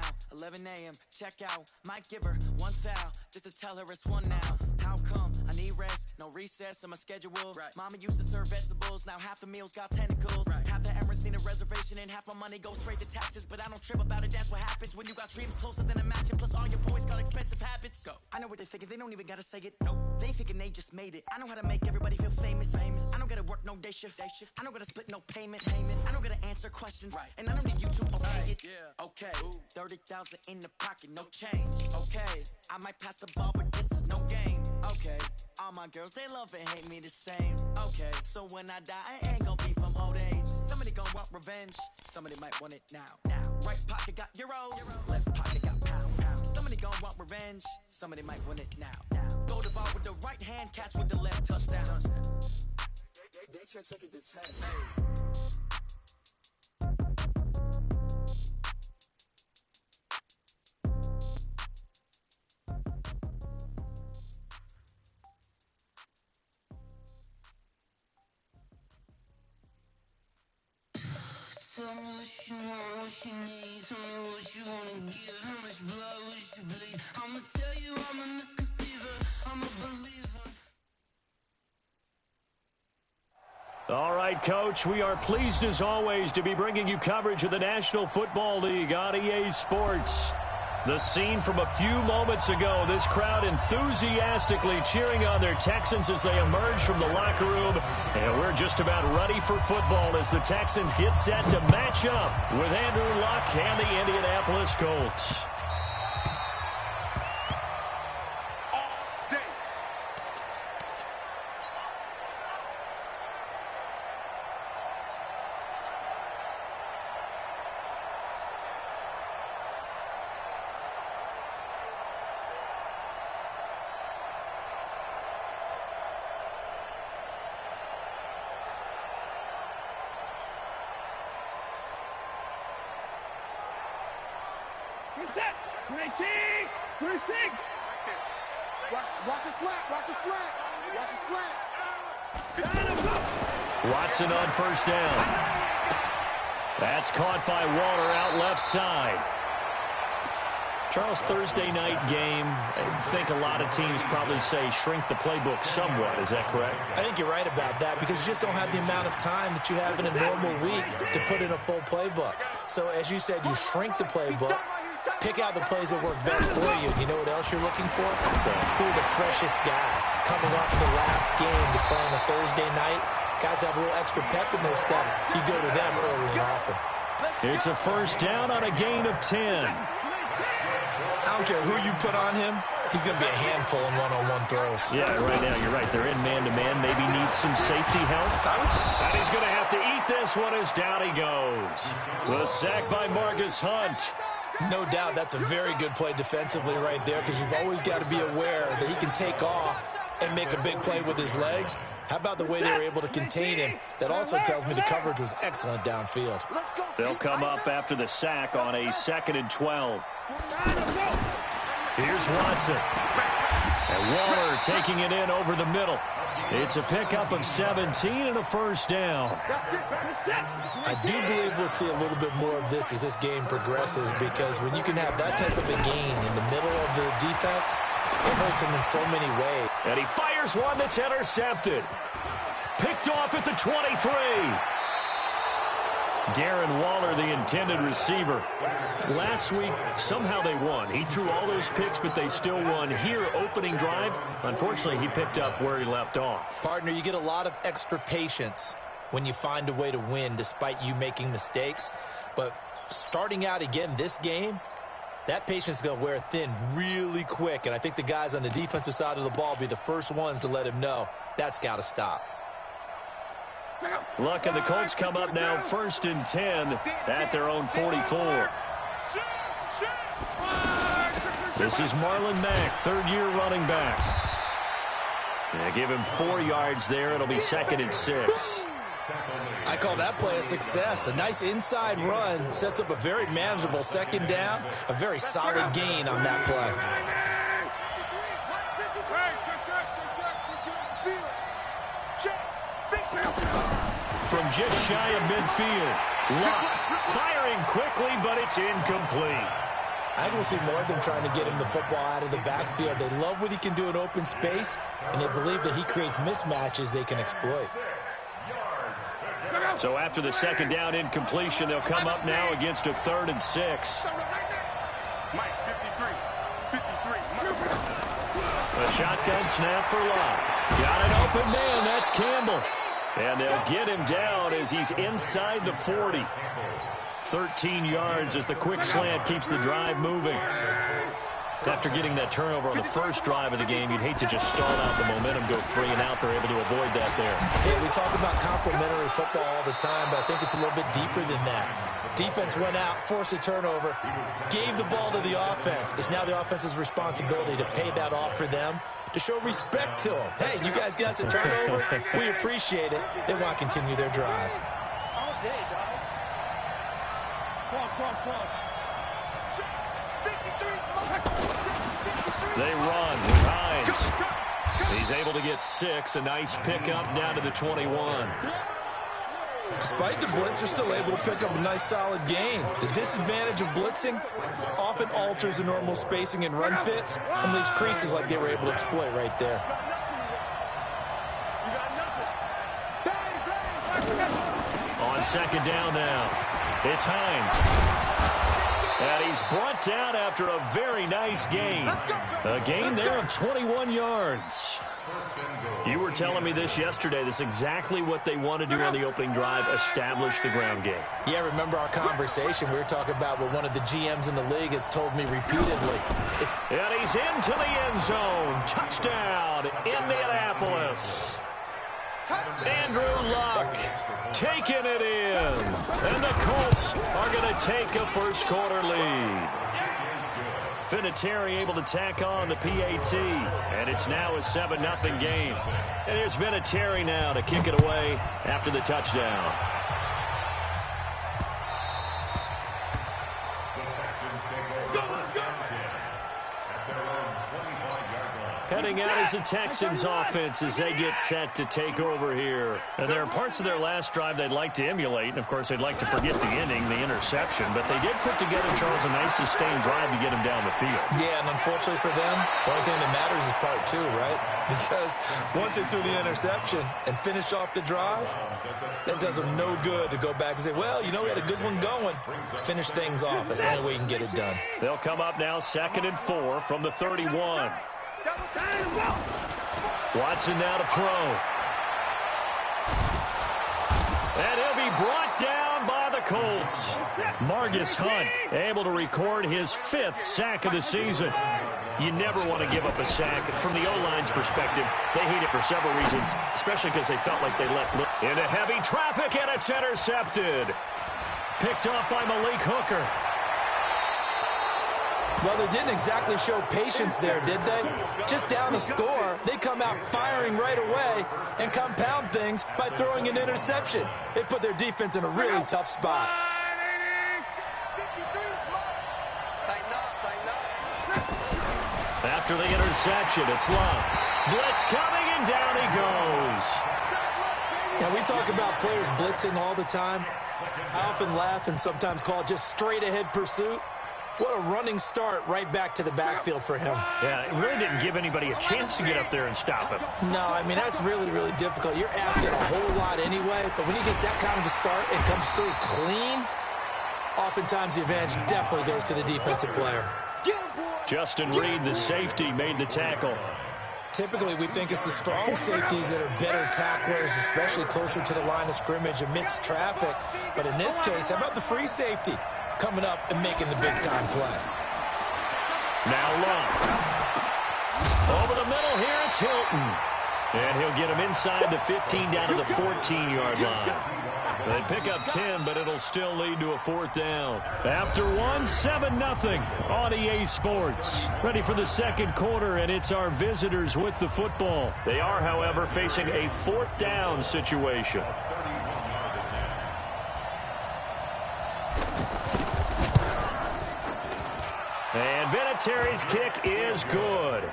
now, 11 a.m., check out. Might give her one foul, just to tell her it's one now. How come? I need rest, no recess in my schedule. Right. Mama used to serve vegetables, now half the meals got tentacles. Right. Half the Emirates need a reservation and half my money goes straight to taxes. But I don't trip about it, that's what happens when you got dreams closer than a mansion. Plus all your boys got expensive habits. Go. I know what they're thinking, they don't even gotta say it. Nope. They thinking they just made it. I know how to make everybody feel famous. I don't gotta work no day shift. I don't gotta split no payment. I don't gotta answer questions. Right. And I don't need you to obey it. Yeah. Okay. 30,000 in the pocket, no change. Okay. I might pass the ball, but this is no game. Okay. All my girls, they love and hate me the same. Okay. So when I die, I ain't gonna be from old age. Somebody gonna want revenge. Somebody might want it now. Right pocket got euros. Left pocket got pound. Somebody gonna want revenge. Somebody might want it now. Go to ball with the right hand, catch with the left, touchdown. They should take it to 10. Tell me what you want, what you need. Tell me what you wanna give. How much blood would you bleed? I'ma tell you I'm a misconceiver. I'm a believer. All right, Coach, we are pleased as always to be bringing you coverage of the National Football League on EA Sports. The scene from a few moments ago, this crowd enthusiastically cheering on their Texans as they emerge from the locker room. And we're just about ready for football as the Texans get set to match up with Andrew Luck and the Indianapolis Colts. Watson on first down. That's caught by Waller out left side. Charles, Thursday night game, I think a lot of teams probably say shrink the playbook somewhat. Is that correct? I think you're right about that because you just don't have the amount of time that you have in a normal week to put in a full playbook. So as you said, you shrink the playbook, pick out the plays that work best for you. You know what else you're looking for? Who are the freshest guys coming off the last game to play on a Thursday night? Guys have a little extra pep in their step. You go to them early and often. It's a first down on a gain of 10. I don't care who you put on him. He's going to be a handful in one-on-one throws. Yeah, right now you're right. They're in man-to-man. Maybe needs some safety help. And he's going to have to eat this one as down he goes. The sack by Marcus Hunt. No doubt that's a very good play defensively right there because you've always got to be aware that he can take off and make a big play with his legs. How about the way they were able to contain him? That also tells me the coverage was excellent downfield. They'll come up after the sack on a 2nd and 12. Here's Watson. And Waller taking it in over the middle. It's a pickup of 17 and a first down. I do believe we'll see a little bit more of this as this game progresses because when you can have that type of a gain in the middle of the defense, it hurts him in so many ways. And he fires one that's intercepted. Picked off at the 23. Darren Waller, the intended receiver. Last week, somehow they won. He threw all those picks, but they still won. Here, opening drive, unfortunately, he picked up where he left off. Partner, you get a lot of extra patience when you find a way to win despite you making mistakes. But starting out again this game, that patience is going to wear thin really quick. And I think the guys on the defensive side of the ball will be the first ones to let him know that's got to stop. Luck and the Colts come up now 1st and 10 at their own 44. This is Marlon Mack, third-year running back. They give him 4 yards there. It'll be 2nd and 6. I call that play a success. A nice inside run sets up a very manageable 2nd down. A very solid gain on that play. From just shy of midfield, Luck firing quickly, but it's incomplete. I think we'll see more of them trying to get him the football out of the backfield. They love what he can do in open space, and they believe that he creates mismatches they can exploit. So after the second down incompletion, they'll come up now against a 3rd and 6. A shotgun snap for Locke. Got an open man. That's Campbell. And they'll get him down as he's inside the 40. 13 yards as the quick slant keeps the drive moving. After getting that turnover on the first drive of the game, you'd hate to just stall out the momentum, go 3 and out. They're able to avoid that there. Yeah, we talk about complementary football all the time, but I think it's a little bit deeper than that. Defense went out, forced a turnover, gave the ball to the offense. It's now the offense's responsibility to pay that off for them, to show respect to them. Hey, you guys got a turnover? We appreciate it. They want to continue their drive. All day, dog. Come on. They run with Hines. He's able to get 6. A nice pickup down to the 21. Despite the blitz, they're still able to pick up a nice, solid gain. The disadvantage of blitzing often alters the normal spacing and run fits and leaves creases like they were able to exploit right there. On second down now, it's Hines. And he's brought down after a very nice gain. A gain there of 21 yards. You were telling me this yesterday. This is exactly what they want to do on the opening drive, establish the ground game. Yeah, remember our conversation. We were talking about what one of the GMs in the league has told me repeatedly. And he's into the end zone. Touchdown, Indianapolis. Andrew Luck taking it in. And the Colts are going to take a first-quarter lead. Vinatieri able to tack on the PAT. And it's now a 7-0 game. And here's Vinatieri now to kick it away after the touchdown. Heading out is the Texans offense as they get set to take over here. And there are parts of their last drive they'd like to emulate. And, of course, they'd like to forget the ending, the interception. But they did put together, Charles, a nice sustained drive to get them down the field. Yeah, and unfortunately for them, the only thing that matters is part 2, right? Because once they threw the interception and finished off the drive, that does them no good to go back and say, well, you know, we had a good one going. Finish things off. That's the only way you can get it done. They'll come up now 2nd and 4 from the 31. Watson now to throw. And he'll be brought down by the Colts. Margus Hunt able to record his 5th sack of the season. You never want to give up a sack. From the O-line's perspective, they hate it for several reasons, especially because they felt like they let into heavy traffic, and it's intercepted. Picked off by Malik Hooker. Well, they didn't exactly show patience there, did they? Just down a score, they come out firing right away and compound things by throwing an interception. They put their defense in a really tough spot. After the interception, it's Love. Blitz coming, and down he goes. Now, we talk about players blitzing all the time. I often laugh and sometimes call it just straight-ahead pursuit. What a running start right back to the backfield for him. Yeah, it really didn't give anybody a chance to get up there and stop him. No, I mean, that's really, really difficult. You're asking a whole lot anyway, but when he gets that kind of a start and comes through clean, oftentimes the advantage definitely goes to the defensive player. Justin Reed, the safety, made the tackle. Typically, we think it's the strong safeties that are better tacklers, especially closer to the line of scrimmage amidst traffic. But in this case, how about the free safety coming up and making the big-time play? Now Long. Over the middle here, it's Hilton. And he'll get him inside the 15 down to the 14-yard line. They pick up 10, but it'll still lead to a 4th down. After 7-0 on EA Sports. Ready for the 2nd quarter, and it's our visitors with the football. They are, however, facing a 4th down situation. And Vinatieri's kick is good.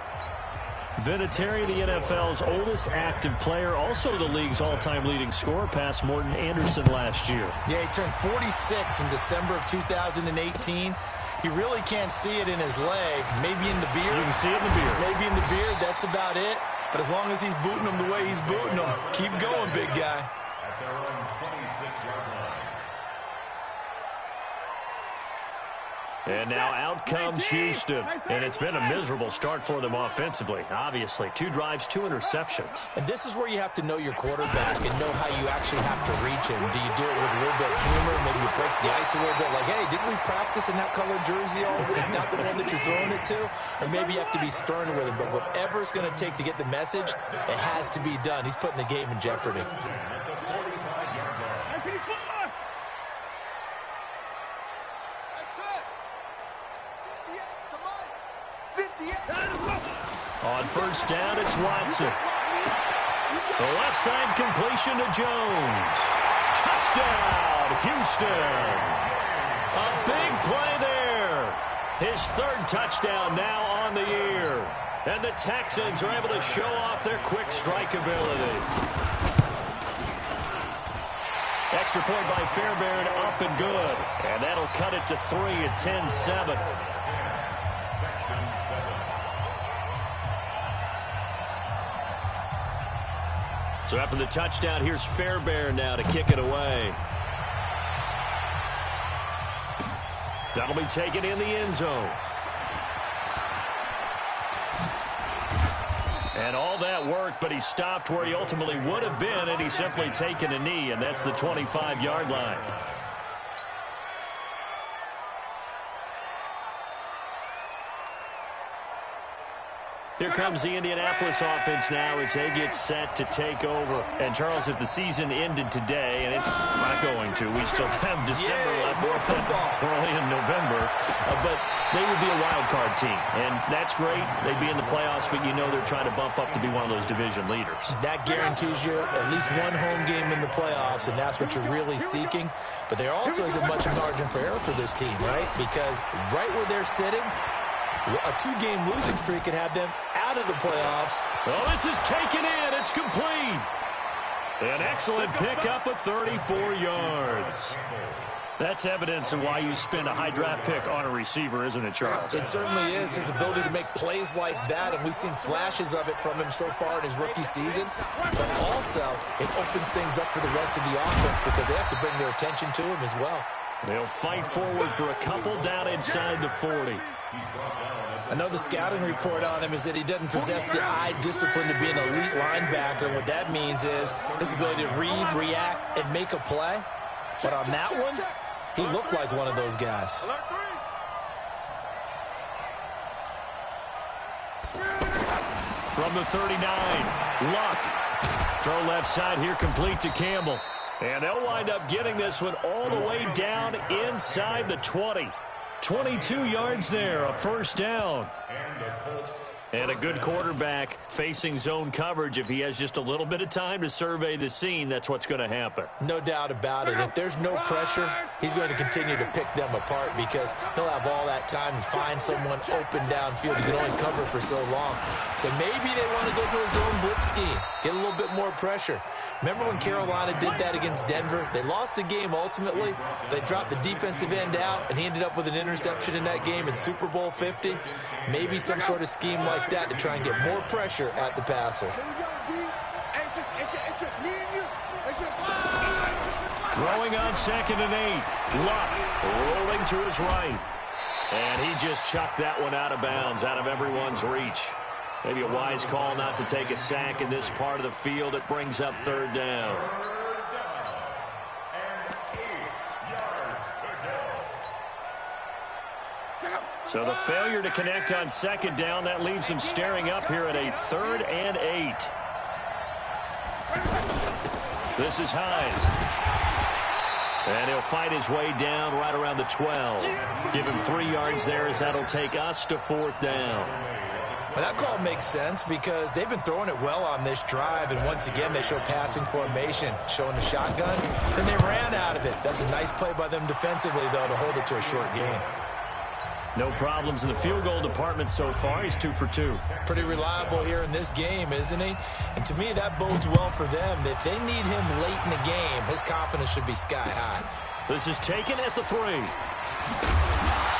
Vinatieri, the NFL's oldest active player, also the league's all-time leading scorer, past Morton Anderson last year. Yeah, he turned 46 in December of 2018. You really can't see it in his leg. Maybe in the beard. You can see it in the beard. Maybe in the beard. That's about it. But as long as he's booting him the way he's booting him, keep going, big guy. At their own 26-yard line. And now out comes Houston. And it's been a miserable start for them offensively, obviously. 2 drives, 2 interceptions. And this is where you have to know your quarterback and know how you actually have to reach him. Do you do it with a little bit of humor? Maybe you break the ice a little bit like, hey, didn't we practice in that colored jersey all week? Not the one that you're throwing it to? Or maybe you have to be stern with him. But whatever it's going to take to get the message, it has to be done. He's putting the game in jeopardy. On first down, it's Watson. The left side completion to Jones. Touchdown, Houston. A big play there. His 3rd touchdown now on the year. And the Texans are able to show off their quick strike ability. Extra point by Fairbairn, up and good. And that'll cut it to 3 at 10-7. So after the touchdown, here's Fairbairn now to kick it away. That'll be taken in the end zone. And all that worked, but he stopped where he ultimately would have been, and he's simply taken a knee, and that's the 25-yard line. Here comes the Indianapolis offense now as they get set to take over. And, Charles, if the season ended today, and it's not going to, we still have December left, early in November, but they would be a wild card team. And that's great. They'd be in the playoffs, but you know they're trying to bump up to be one of those division leaders. That guarantees you at least one home game in the playoffs, and that's what you're really seeking. But there also isn't much margin for error for this team, right? Because right where they're sitting, a 2-game losing streak could have them out of the playoffs. Well, this is taken in. It's complete. An excellent pickup of 34 yards. That's evidence of why you spend a high draft pick on a receiver, isn't it, Charles? It certainly is. His ability to make plays like that, and we've seen flashes of it from him so far in his rookie season. But also, it opens things up for the rest of the offense because they have to bring their attention to him as well. They'll fight forward for a couple down inside the 40. I know the scouting report on him is that he doesn't possess the eye discipline to be an elite linebacker. And what that means is his ability to read, react, and make a play. But on that one, he looked like one of those guys. From the 39, Luck. Throw left side here, complete to Campbell. And they'll wind up getting this one all the way down inside the 20. 22 yards there, a first down. And a good quarterback facing zone coverage. If he has just a little bit of time to survey the scene, that's what's going to happen. No doubt about it. If there's no pressure, he's going to continue to pick them apart because he'll have all that time to find someone open downfield. He can only cover for so long. So maybe they want to go to a zone blitz scheme, get a little bit more pressure. Remember when Carolina did that against Denver? They lost the game ultimately. They dropped the defensive end out, and he ended up with an interception in that game in Super Bowl 50. Maybe some sort of scheme like that to try and get more pressure at the passer. Throwing on 2nd and 8. Luck rolling to his right. And he just chucked that one out of bounds, out of everyone's reach. Maybe a wise call not to take a sack in this part of the field. It brings up 3rd down. So the failure to connect on 2nd down, that leaves him staring up here at a 3rd and 8. This is Hines. And he'll fight his way down right around the 12. Give him 3 yards there as that'll take us to 4th down. Well, that call makes sense because they've been throwing it well on this drive, and once again they show passing formation, showing the shotgun. Then they ran out of it. That's a nice play by them defensively, though, to hold it to a short game. No problems in the field goal department so far. He's 2 for 2. Pretty reliable here in this game, isn't he? And to me, that bodes well for them. If they need him late in the game, his confidence should be sky high. This is taken at the 3.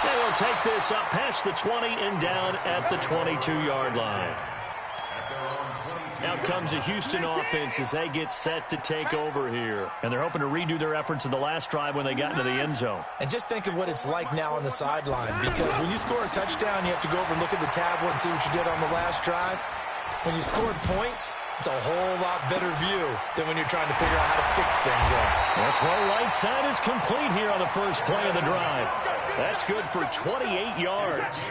They will they'll take this up past the 20 and down at the 22-yard line. Out comes the Houston offense as they get set to take over here. And they're hoping to redo their efforts in the last drive when they got into the end zone. And just think of what it's like now on the sideline, because when you score a touchdown, you have to go over and look at the tablet and see what you did on the last drive. When you scored points, it's a whole lot better view than when you're trying to figure out how to fix things up. That throw right side is complete here on the first play of the drive. That's good for 28 yards.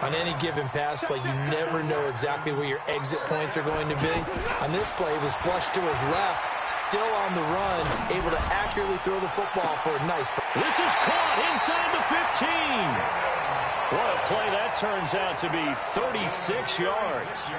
On any given pass play, you never know exactly where your exit points are going to be. On this play, it was flushed to his left, still on the run, able to accurately throw the football for a nice... This is caught inside the 15. What a play that turns out to be, 36 yards.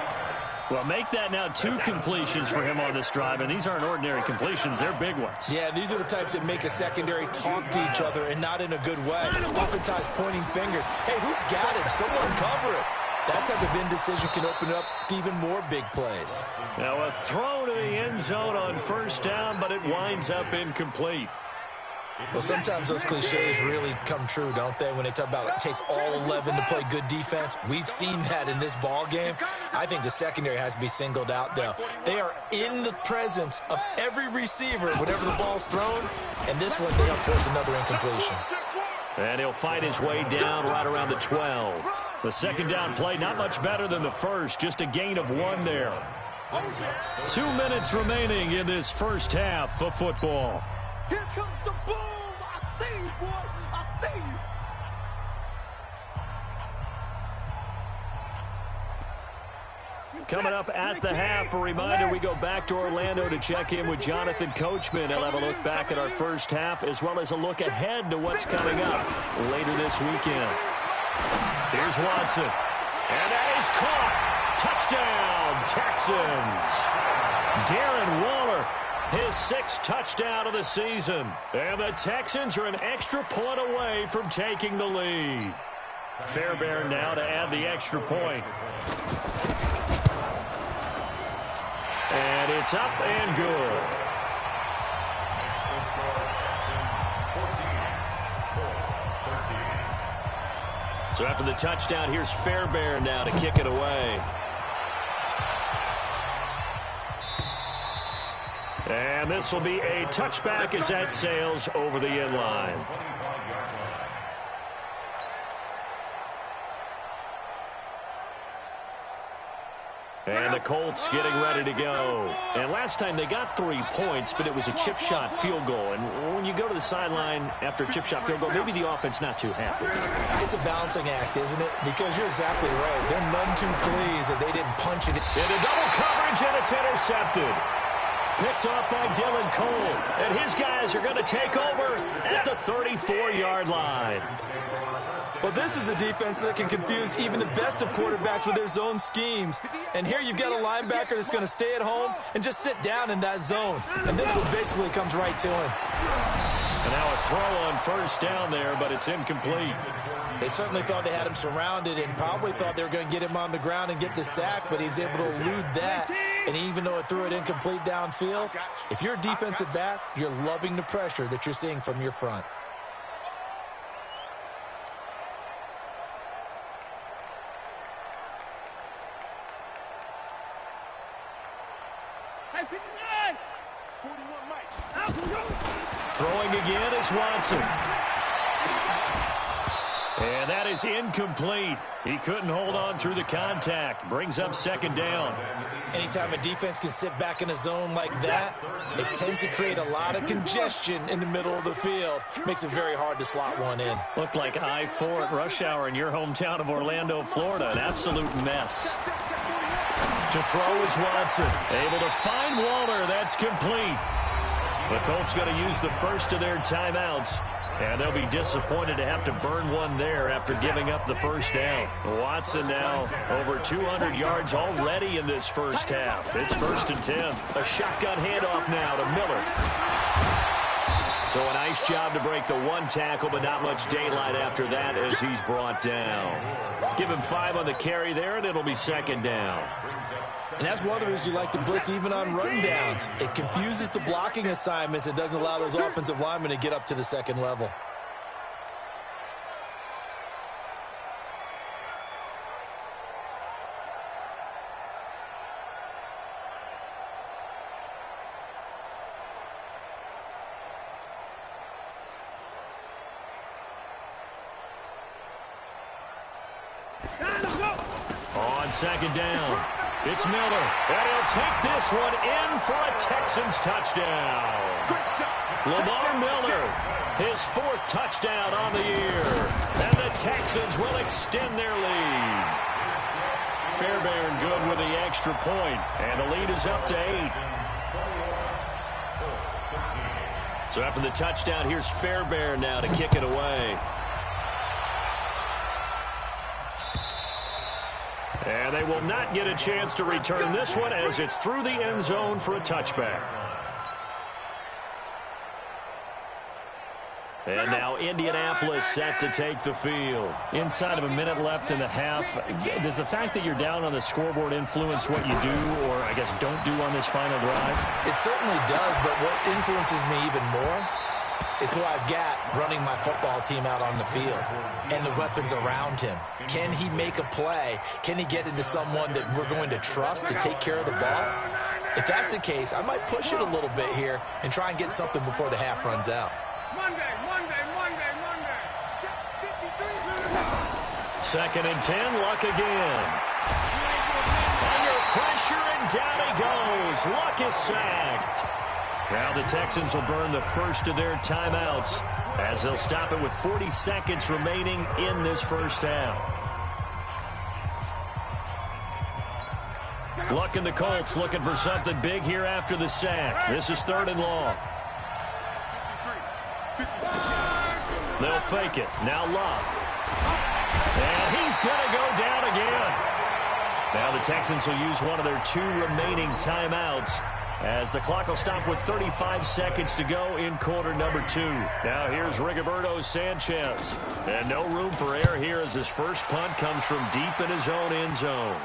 Well, make that now 2 completions for him on this drive, and these aren't ordinary completions. They're big ones. Yeah, these are the types that make a secondary talk to each other, and not in a good way. Oftentimes pointing fingers. Hey, who's got him? Someone cover it. That type of indecision can open up to even more big plays. Now a throw to the end zone on first down, but it winds up incomplete. Well, sometimes those cliches really come true, don't they? When they talk about it takes all 11 to play good defense. We've seen that in this ball game. I think the secondary has to be singled out, though. They are in the presence of every receiver whenever the ball's thrown, and this one, they don't force another incompletion. And he'll fight his way down right around the 12. The second down play, not much better than the first, just a gain of 1 there. 2 minutes remaining in this first half of football. Here comes the boom. I see you, boy. I see you. Coming up at the half, a reminder, we go back to Orlando to check in with Jonathan Coachman. He'll have a look back at our first half, as well as a look ahead to what's coming up later this weekend. Here's Watson. And that is caught. Touchdown, Texans. Darren Waller, his 6th touchdown of the season. And the Texans are an extra point away from taking the lead. Fairbairn now to add the extra point. And it's up and good. So after the touchdown, here's Fairbairn now to kick it away. And this will be a touchback as that sails over the end line. And the Colts getting ready to go. And last time they got 3 points, but it was a chip shot field goal. And when you go to the sideline after a chip shot field goal, maybe the offense not too happy. It's a balancing act, isn't it? Because you're exactly right. They're none too pleased that they didn't punch it. Into double coverage, and it's intercepted. Picked off by Dylan Cole. And his guys are going to take over at the 34-yard line. Well, this is a defense that can confuse even the best of quarterbacks with their zone schemes. And here you've got a linebacker that's going to stay at home and just sit down in that zone. And this one basically comes right to him. And now a throw on first down there, but it's incomplete. They certainly thought they had him surrounded and probably thought they were going to get him on the ground and get the sack, but he was able to elude that. And even though it threw it incomplete downfield, if you're a defensive back, you're loving the pressure that you're seeing from your front. Throwing again is Watson. And that is incomplete. He couldn't hold on through the contact. Brings up second down. Anytime a defense can sit back in a zone like that, it tends to create a lot of congestion in the middle of the field. Makes it very hard to slot one in. Looked like I-4 at rush hour in your hometown of Orlando, Florida. An absolute mess. To throw is Watson. Able to find Waller. That's complete. The Colts going to use the first of their timeouts. And they'll be disappointed to have to burn one there after giving up the first down. Watson now over 200 yards already in this first half. It's 1st and 10. A shotgun handoff now to Miller. So a nice job to break the one tackle, but not much daylight after that as he's brought down. Give him 5 on the carry there, and it'll be second down. And that's one of the reasons you like to blitz even on run downs. It confuses the blocking assignments. It doesn't allow those offensive linemen to get up to the second level. on second down. It's Miller, and he'll take this one in for a Texans touchdown. Lamar Miller, his 4th touchdown on the year, and the Texans will extend their lead. Fairbairn good with the extra point, and the lead is up to 8. So after the touchdown, here's Fairbairn now to kick it away. And they will not get a chance to return this one as it's through the end zone for a touchback. And now Indianapolis set to take the field. Inside of a minute left in the half, does the fact that you're down on the scoreboard influence what you do or, I guess, don't do on this final drive? It certainly does, but what influences me even more is who I've got running my football team out on the field and the weapons around him. Can he make a play? Can he get into someone that we're going to trust to take care of the ball? If that's the case, I might push it a little bit here and try and get something before the half runs out. Monday. 2nd and 10, Luck again. Under pressure, and down he goes. Luck is sacked. Now the Texans will burn the first of their timeouts as they'll stop it with 40 seconds remaining in this first half. Luck and the Colts looking for something big here after the sack. This is 3rd and long. They'll fake it. Now Luck. And he's going to go down again. Now the Texans will use one of their 2 remaining timeouts as the clock will stop with 35 seconds to go in quarter number 2. Now here's Rigoberto Sanchez. And no room for error here as his first punt comes from deep in his own end zone.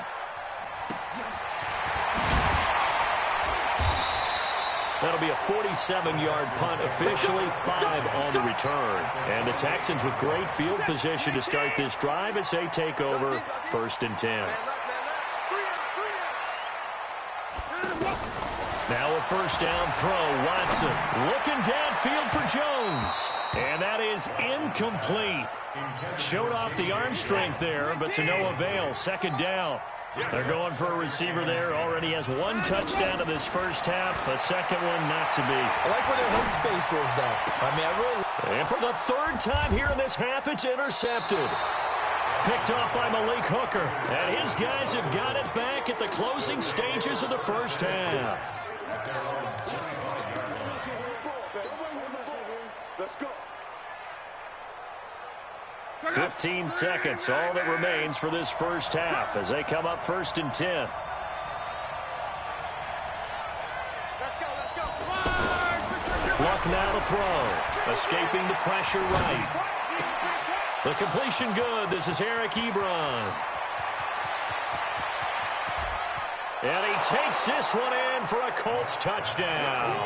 That'll be a 47-yard punt, officially 5 on the return. And the Texans with great field position to start this drive as they take over 1st and 10. Now a first down throw, Watson looking downfield for Jones. And that is incomplete. Showed off the arm strength there, but to no avail. 2nd down. They're going for a receiver there. Already has 1 touchdown in this first half. A second one not to be. I like where their head space is, though. I mean, I really... And for the 3rd time here in this half, it's intercepted. Picked off by Malik Hooker. And his guys have got it back at the closing stages of the first half. Let's go. 15 seconds, all that remains for this first half as they come up 1st and 10. Let's go. Luck now to throw. Escaping the pressure right. The completion good. This is Eric Ebron. And he takes this one in for a Colts touchdown.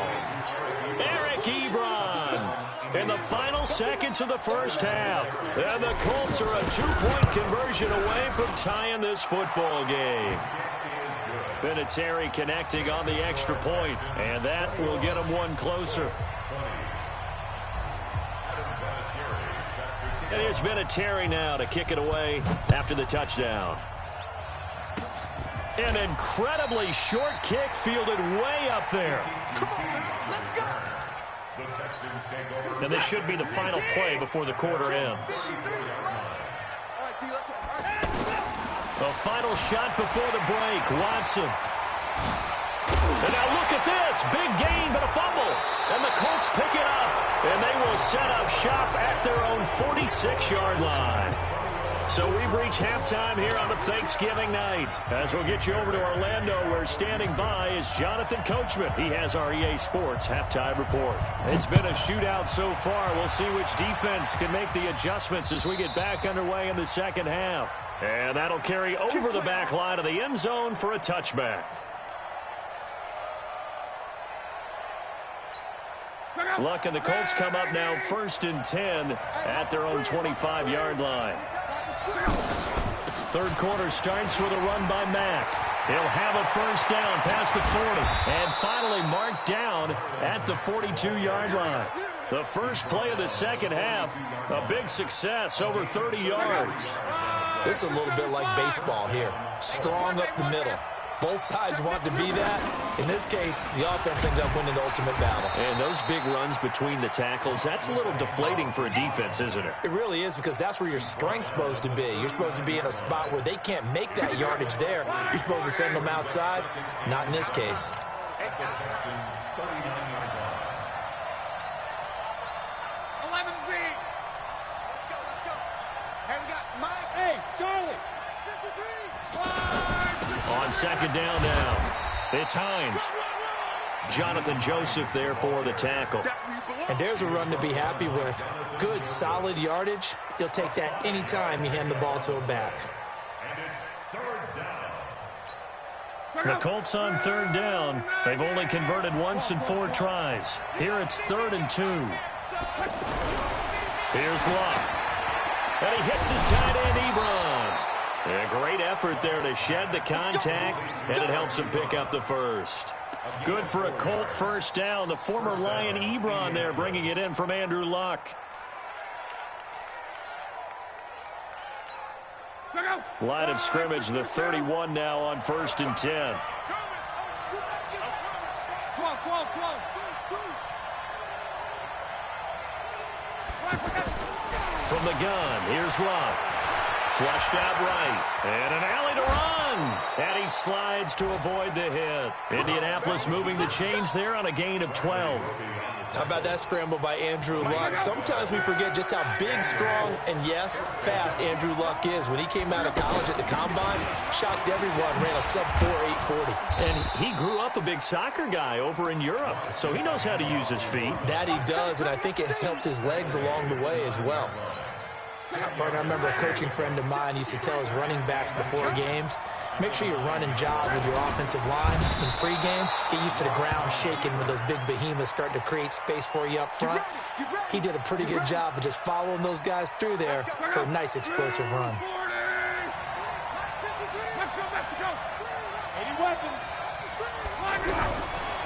Eric Ebron in the final seconds of the first half. And the Colts are a 2-point conversion away from tying this football game. Vinatieri connecting on the extra point, and that will get him 1 closer. And here's Vinatieri now to kick it away after the touchdown. An incredibly short kick fielded way up there. And this should be the final play before the quarter ends. A final shot before the break. Watson. And now look at this. Big gain, but a fumble. And the Colts pick it up. And they will set up shop at their own 46-yard line. So we've reached halftime here on the Thanksgiving night. As we'll get you over to Orlando, where standing by is Jonathan Coachman. He has our EA Sports halftime report. It's been a shootout so far. We'll see which defense can make the adjustments as we get back underway in the second half. And that'll carry over the back line of the end zone for a touchback. Luck and the Colts come up now 1st and 10 at their own 25-yard line. 3rd quarter starts with a run by Mack. He'll have a first down past the 40 and finally marked down at the 42-yard line. The first play of the second half, a big success, over 30 yards. This is a little bit like baseball here. Strong up the middle. Both sides want to be that. In this case, the offense ended up winning the ultimate battle. And those big runs between the tackles, that's a little deflating for a defense, isn't it? It really is, because that's where your strength's supposed to be. You're supposed to be in a spot where they can't make that yardage there. You're supposed to send them outside. Not in this case. On second down now, it's Hines. Jonathan Joseph there for the tackle. And there's a run to be happy with. Good, solid yardage. You'll take that anytime you hand the ball to a back. The Colts on third down. They've only converted once in 4 tries. Here it's 3rd and 2. Here's Luck. And he hits his tight end, Ebron. A great effort there to shed the contact, and it helps him pick up the first. Good for a Colt first down. The former Lion Ebron there bringing it in from Andrew Luck. Line of scrimmage, the 31 now on 1st and 10. From the gun, here's Luck. Flushed out right, and an alley to run. And he slides to avoid the hit. Indianapolis moving the chains there on a gain of 12. How about that scramble by Andrew Luck? Sometimes we forget just how big, strong, and yes, fast Andrew Luck is. When he came out of college at the Combine, shocked everyone, ran a sub-4 840. And he grew up a big soccer guy over in Europe, so he knows how to use his feet. That he does, and I think it's helped his legs along the way as well. Partner, I remember a coaching friend of mine used to tell his running backs before games, make sure you run and jog with your offensive line in pregame. Get used to the ground shaking when those big behemoths start to create space for you up front. He did a pretty good job of just following those guys through there for a nice explosive run.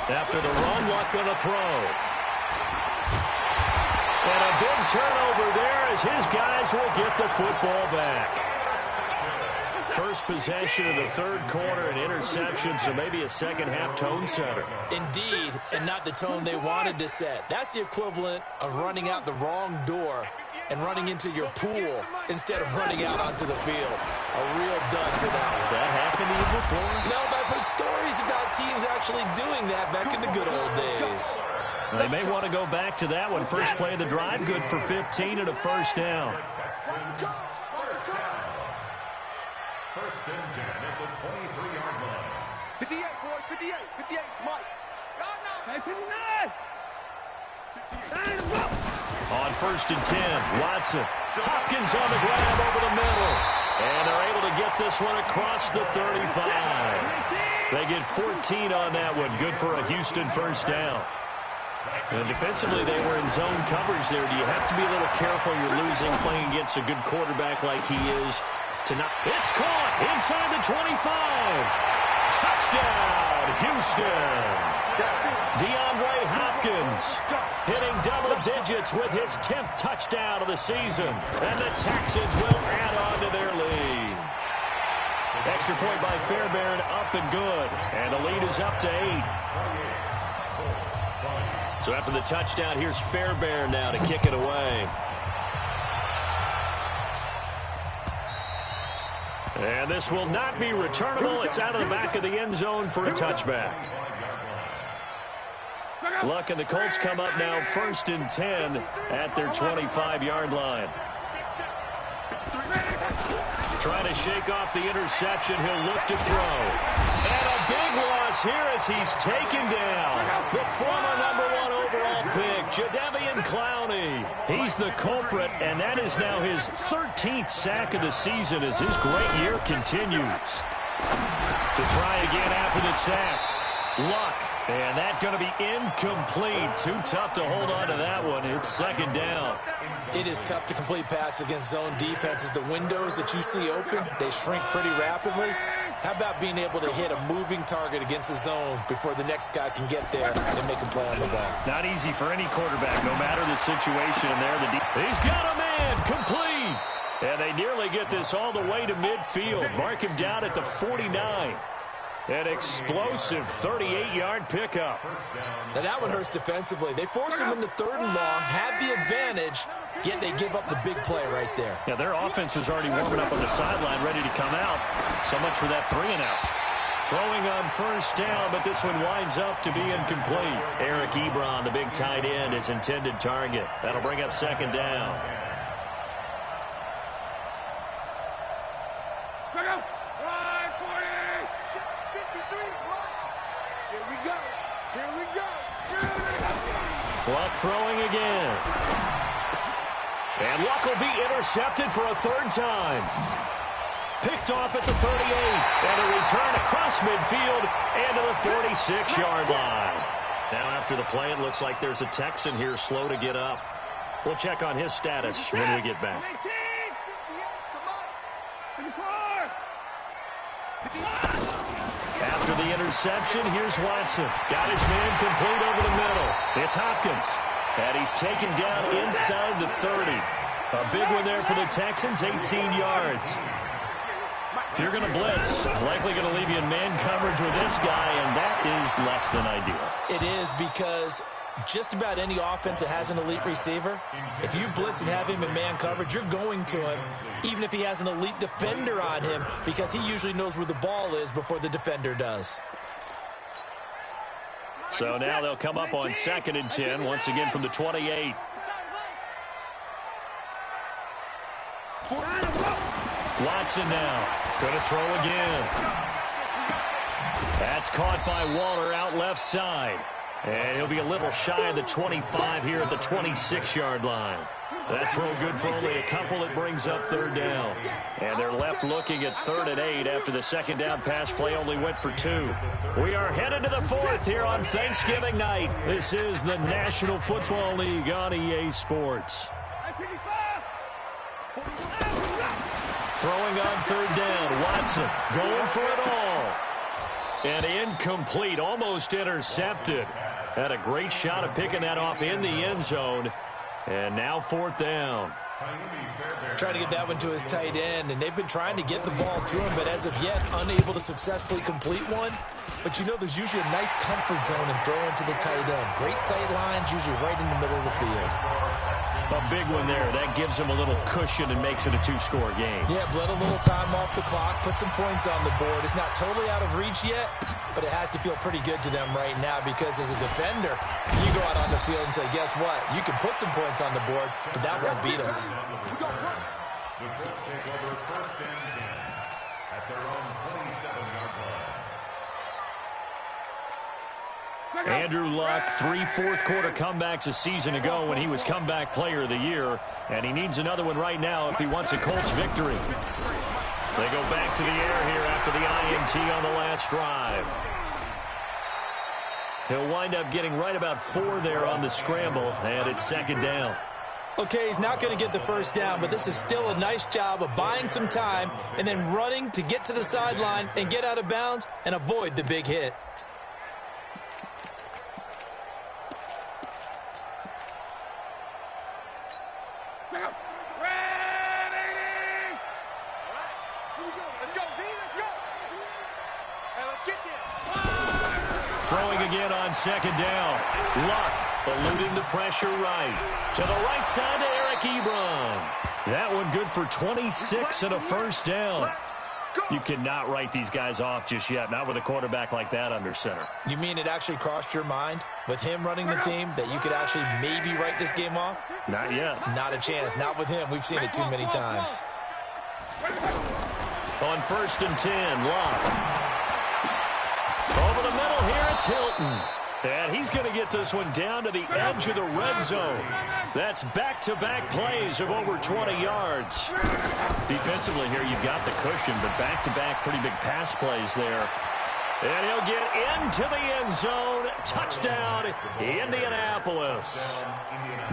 After the run, Luck going to throw. And a big turnover there as his guys will get the football back. First possession of the 3rd quarter, an interception, so maybe a second-half tone setter. Indeed, and not the tone they wanted to set. That's the equivalent of running out the wrong door and running into your pool instead of running out onto the field. A real dud for that. Has that happened to you before? No, but I've heard stories about teams actually doing that back in the good old days. They may want to go back to that one. First play of the drive, good for 15 and a first down. First and 10 at the 23-yard line. 58, boys, 58, 58, Mike. On 1st and 10, Watson. Hopkins on the grab over the middle. And they're able to get this one across the 35. They get 14 on that one. Good for a Houston first down. And defensively, they were in zone coverage there. Do you have to be a little careful you're losing playing against a good quarterback like he is? It's caught inside the 25. Touchdown, Houston. DeAndre Hopkins hitting double digits with his 10th touchdown of the season. And the Texans will add on to their lead. Extra point by Fairbairn, up and good. And the lead is up to 8. So after the touchdown, here's Fairbairn now to kick it away. And this will not be returnable. It's out of the back of the end zone for a touchback. Luck and the Colts come up now 1st and 10 at their 25-yard line. Trying to shake off the interception. He'll look to throw. And a big loss here as he's taken down. The former #1 overall pick, Jadeveon Clowney. He's the culprit, and that is now his 13th sack of the season as his great year continues. To try again after the sack. Luck. And that's going to be incomplete. Too tough to hold on to that one. It's 2nd down. It is tough to complete passes against zone defenses. The windows that you see open, they shrink pretty rapidly. How about being able to hit a moving target against a zone before the next guy can get there and make a play on the ball? Not easy for any quarterback, no matter the situation in there. He's got a man, complete. And they nearly get this all the way to midfield. Mark him down at the 49. An explosive 38-yard pickup. Now that one hurts defensively. They force him into 3rd and long, have the advantage, yet they give up the big play right there. Yeah, their offense was already warming up on the sideline, ready to come out. So much for that 3-and-out. Throwing on 1st down, but this one winds up to be incomplete. Eric Ebron, the big tight end, his intended target. That'll bring up 2nd down. Luck throwing again. And Luck will be intercepted for a 3rd time. Picked off at the 38. And a return across midfield and to the 46-yard line. Now after the play, it looks like there's a Texan here slow to get up. We'll check on his status when we get back. After the interception, here's Watson. Got his man complete over the middle. It's Hopkins. And he's taken down inside the 30. A big one there for the Texans, 18 yards. If you're going to blitz, likely going to leave you in man coverage with this guy, and that is less than ideal. It is, because just about any offense that has an elite receiver, if you blitz and have him in man coverage, you're going to him, even if he has an elite defender on him, because he usually knows where the ball is before the defender does. So now they'll come up on 2nd and 10, once again from the 28. Watson now. Going to throw again. That's caught by Waller out left side. And he'll be a little shy of the 25 here at the 26-yard line. That throw good for only a couple. It brings up 3rd down. And they're left looking at 3rd and 8 after the 2nd down pass play only went for 2. We are headed to the 4th here on Thanksgiving night. This is the National Football League on EA Sports. Throwing on 3rd down. Watson going for it all. And incomplete, almost intercepted. Had a great shot at picking that off in the end zone. And now 4th down. Trying to get that one to his tight end, and they've been trying to get the ball to him, but as of yet, unable to successfully complete one. But you know, there's usually a nice comfort zone in throwing to the tight end. Great sight lines, usually right in the middle of the field. A big one there. That gives him a little cushion and makes it a 2-score game. Yeah, let a little time off the clock, put some points on the board. It's not totally out of reach yet, but it has to feel pretty good to them right now, because as a defender, you go out on the field and say, guess what? You can put some points on the board, but that won't beat us. The Colts take over 1st and 10 at their own 27-yard line. Andrew Luck, 3 fourth-quarter comebacks a season ago when he was comeback player of the year, and he needs another one right now if he wants a Colts victory. They go back to the air here after the INT on the last drive. He'll wind up getting right about 4 there on the scramble, and it's 2nd down. Okay, he's not going to get the 1st down, but this is still a nice job of buying some time and then running to get to the sideline and get out of bounds and avoid the big hit. Throwing again on 2nd down. Luck eluding the pressure right. To the right side to Eric Ebron. That one good for 26 and a 1st down. You cannot write these guys off just yet, not with a quarterback like that under center. You mean it actually crossed your mind with him running the team that you could actually maybe write this game off? Not yet. Not a chance. Not with him. We've seen it too many times. On 1st and 10, Luck. Over the middle here, it's Hilton. And he's going to get this one down to the edge of the red zone. That's back-to-back plays of over 20 yards. Defensively here, you've got the cushion, but back-to-back pretty big pass plays there. And he'll get into the end zone. Touchdown, Indianapolis.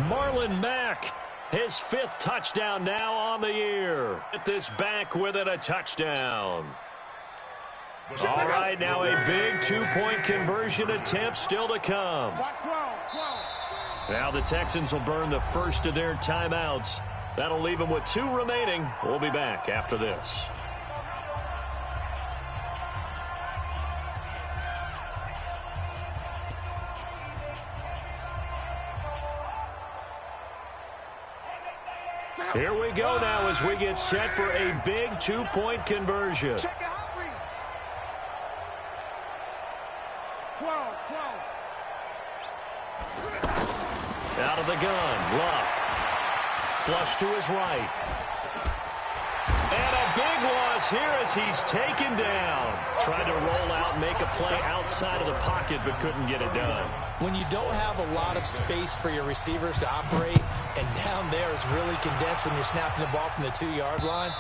Marlon Mack, his 5th touchdown now on the year. Get this back with it, a touchdown. All right, now a big 2-point conversion attempt still to come. Now the Texans will burn the first of their timeouts That'll leave him with 2 remaining. We'll be back after this. Here we go now as we get set for a big 2-point conversion. Check it out, read. 12. Out of the gun, Luck. Flush to his right. And a big loss here as he's taken down. Tried to roll out and make a play outside of the pocket, but couldn't get it done. When you don't have a lot of space for your receivers to operate, and down there it's really condensed when you're snapping the ball from the 2-yard line,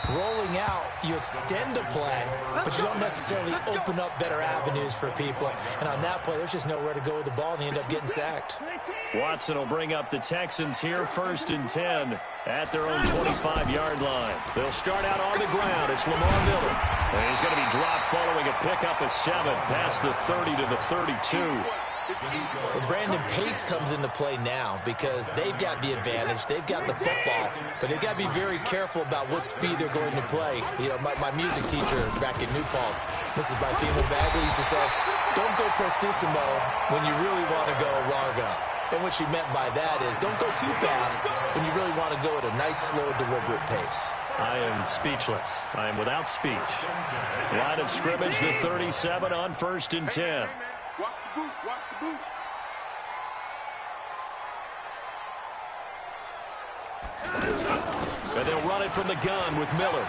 rolling out, you extend the play, but you don't necessarily open up better avenues for people. And on that play, there's just nowhere to go with the ball, and you end up getting sacked. Watson will bring up the Texans here 1st and 10 at their own 25-yard line. They'll start out on the ground. It's Lamar Miller. And he's going to be dropped following a pickup of 7 past the 30 to the 32. Well, Brandon Pace comes into play now because they've got the advantage. They've got the football, but they've got to be very careful about what speed they're going to play. You know, my music teacher back at New Paltz, Mrs. Barthema Bagley, used to say, don't go prestissimo when you really want to go largo. And what she meant by that is don't go too fast when you really want to go at a nice, slow, deliberate pace. I am speechless. I am without speech. Line of scrimmage, the 37 on 1st and 10. Watch the boot. Watch the boot. And they'll run it from the gun with Miller.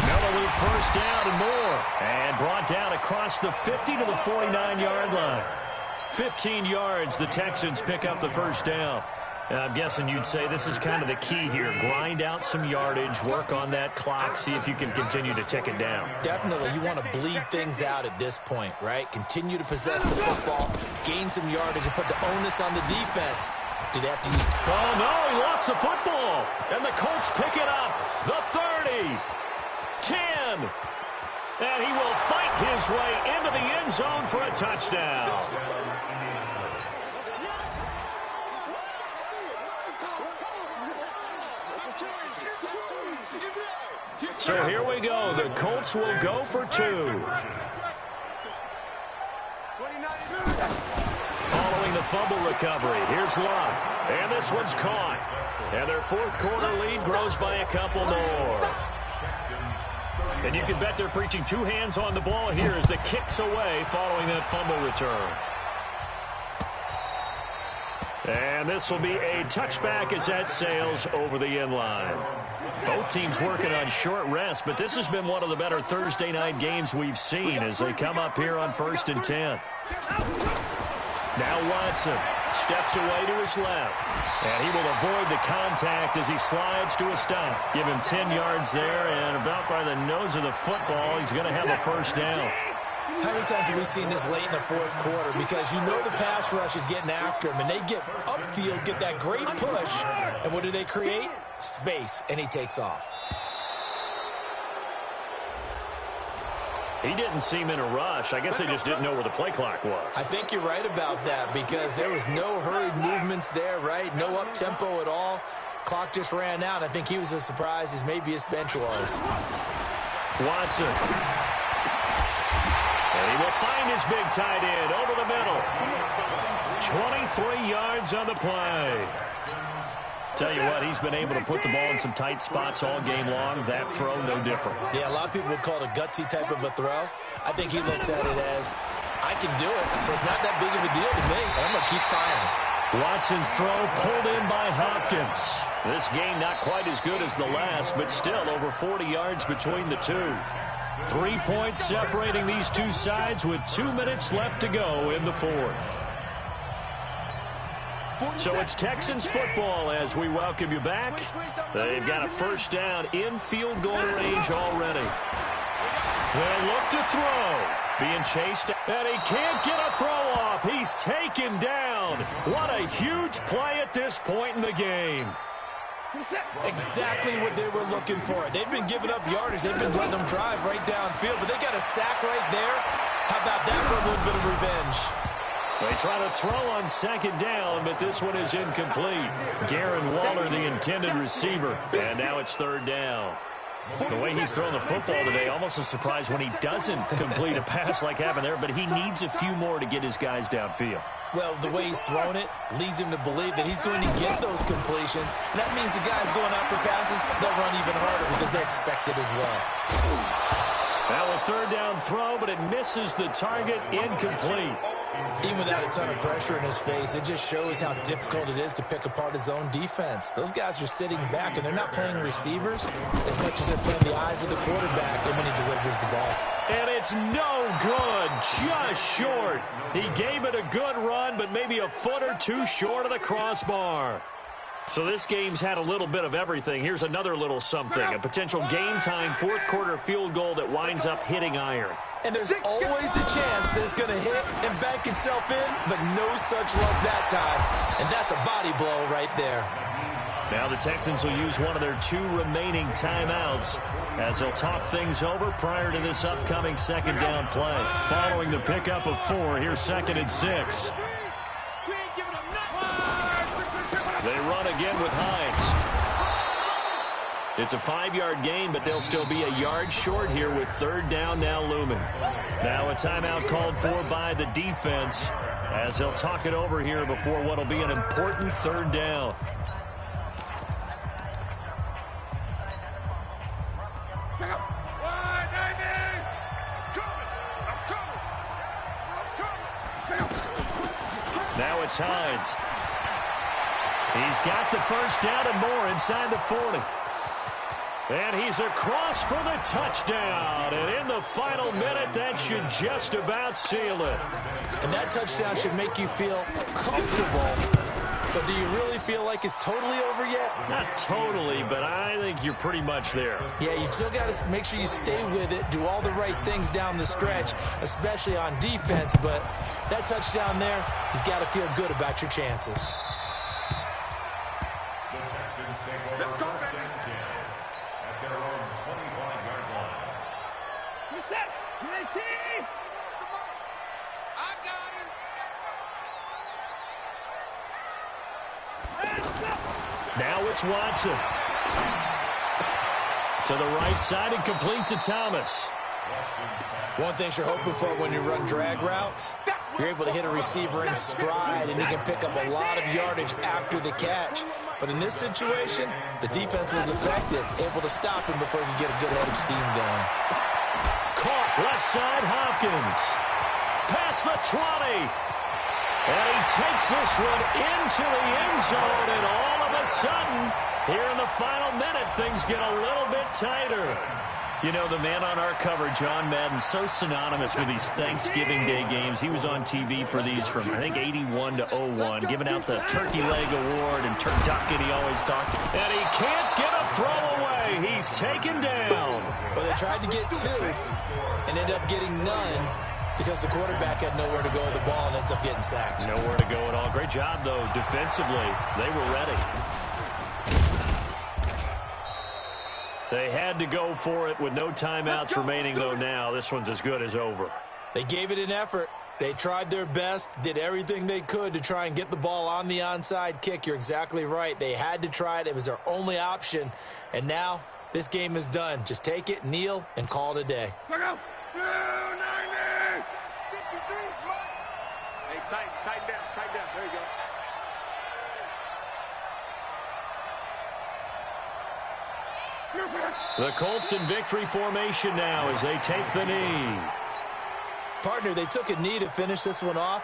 Miller with 1st down and more. And brought down across the 50 to the 49-yard line. 15 yards, the Texans pick up the 1st down. And I'm guessing you'd say this is kind of the key here. Grind out some yardage, work on that clock, see if you can continue to tick it down. Definitely. You want to bleed things out at this point, right? Continue to possess the football, gain some yardage, and put the onus on the defense. Do they have to use... Oh, no, he lost the football. And the Colts pick it up. The 30, 10. And he will fight his way into the end zone for a touchdown. So here we go. The Colts will go for 2. Following the fumble recovery, here's Luck. And this one's caught. And their 4th quarter lead grows by a couple more. And you can bet they're preaching 2 hands on the ball here as the kick's away following that fumble return. And this will be a touchback as that sails over the end line. Both teams working on short rest, but this has been one of the better Thursday night games we've seen as they come up here on 1st and 10. Now Watson steps away to his left, and he will avoid the contact as he slides to a stop. Give him 10 yards there, and about by the nose of the football, he's going to have a 1st down. How many times have we seen this late in the 4th quarter? Because you know the pass rush is getting after him, and they get upfield, get that great push, and what do they create? Space, and he takes off. He didn't seem in a rush. I guess they just didn't know where the play clock was. I think you're right about that because there was no hurried movements there, right? No up-tempo at all. Clock just ran out. I think he was as surprised as maybe his bench was. Watson. And he will find his big tight end over the middle. 23 yards on the play. Tell you what, he's been able to put the ball in some tight spots all game long. That throw, no different. Yeah, a lot of people would call it a gutsy type of a throw. I think he looks at it as, I can do it, so it's not that big of a deal to me. I'm going to keep firing. Watson's throw pulled in by Hopkins. This game not quite as good as the last, but still over 40 yards between the two. 3 points separating these two sides with 2 minutes left to go in the 4th. So it's Texans football as we welcome you back. They've got a 1st down in field goal range already. They'll look to throw. Being chased, and he can't get a throw off. He's taken down. What a huge play at this point in the game. Exactly what they were looking for. They've been giving up yardage. They've been letting them drive right downfield, but they got a sack right there. How about that for a little bit of revenge? They try to throw on second down, but this one is incomplete. Darren Waller, the intended receiver, and now it's third down. The way he's throwing the football today, almost a surprise when he doesn't complete a pass like happened there, but he needs a few more to get his guys downfield. Well, the way he's thrown it leads him to believe that he's going to get those completions. And that means the guys going out for passes, they'll run even harder because they expect it as well. Now a third down throw, but it misses the target, incomplete. Even without a ton of pressure in his face, it just shows how difficult it is to pick apart his own defense. Those guys are sitting back, and they're not playing receivers as much as they're playing the eyes of the quarterback and when he delivers the ball. And it's no good, just short. He gave it a good run, but maybe a foot or two short of the crossbar. So this game's had a little bit of everything. Here's another little something, a potential game-time fourth-quarter field goal that winds up hitting iron. And there's always the chance that it's going to hit and bank itself in, but no such luck that time. And that's a body blow right there. Now the Texans will use one of their 2 remaining timeouts as they'll talk things over prior to this upcoming second down play. Following the pickup of 4, here's 2nd and 6. They run again with Hines. It's a 5-yard gain, but they'll still be a yard short here with third down now looming. Now a timeout called for by the defense as they'll talk it over here before what will be an important third down. Now it's Hines. He's got the first down and more inside the 40. And he's across for the touchdown. And in the final minute, that should just about seal it. And that touchdown should make you feel comfortable. But do you really feel like it's totally over yet? Not totally, but I think you're pretty much there. Yeah, you've still got to make sure you stay with it, do all the right things down the stretch, especially on defense. But that touchdown there, you've got to feel good about your chances. Now it's Watson. To the right side and complete to Thomas. One thing you're hoping for when you run drag routes, you're able to hit a receiver in stride and he can pick up a lot of yardage after the catch. But in this situation, the defense was effective, able to stop him before he could get a good head of steam going. Caught left side, Hopkins. Past the 20. And he takes this one into the end zone, and all of a sudden, here in the final minute, things get a little bit tighter. You know, the man on our cover, John Madden, so synonymous with these Thanksgiving Day games. He was on TV for these from, I think, 81 to 01, giving out the Turkey Leg Award and turducken he always talked. And he can't get a throw away. He's taken down. Well, they tried to get 2 and ended up getting none, because the quarterback had nowhere to go with the ball and ends up getting sacked. Nowhere to go at all. Great job, though, defensively. They were ready. They had to go for it with no timeouts remaining, though, now. This one's as good as over. They gave it an effort. They tried their best, did everything they could to try and get the ball on the onside kick. You're exactly right. They had to try it. It was their only option. And now this game is done. Just take it, kneel, and call it a day. Tighten down. There you go. The Colts in victory formation now as they take the knee. Partner, they took a knee to finish this one off.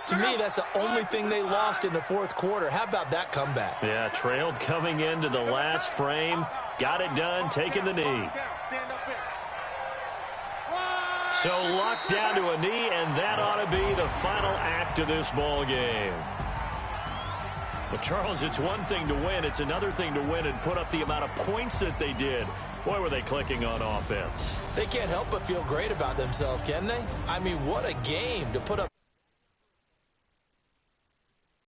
To me, that's the only thing they lost in the fourth quarter. How about that comeback? Yeah, trailed coming into the last frame. Got it done, taking the knee. So Luck down to a knee, and that ought to be the final act of this ball game. But, Charles, it's one thing to win. It's another thing to win and put up the amount of points that they did. Boy, were they clicking on offense. They can't help but feel great about themselves, can they? I mean, what a game to put up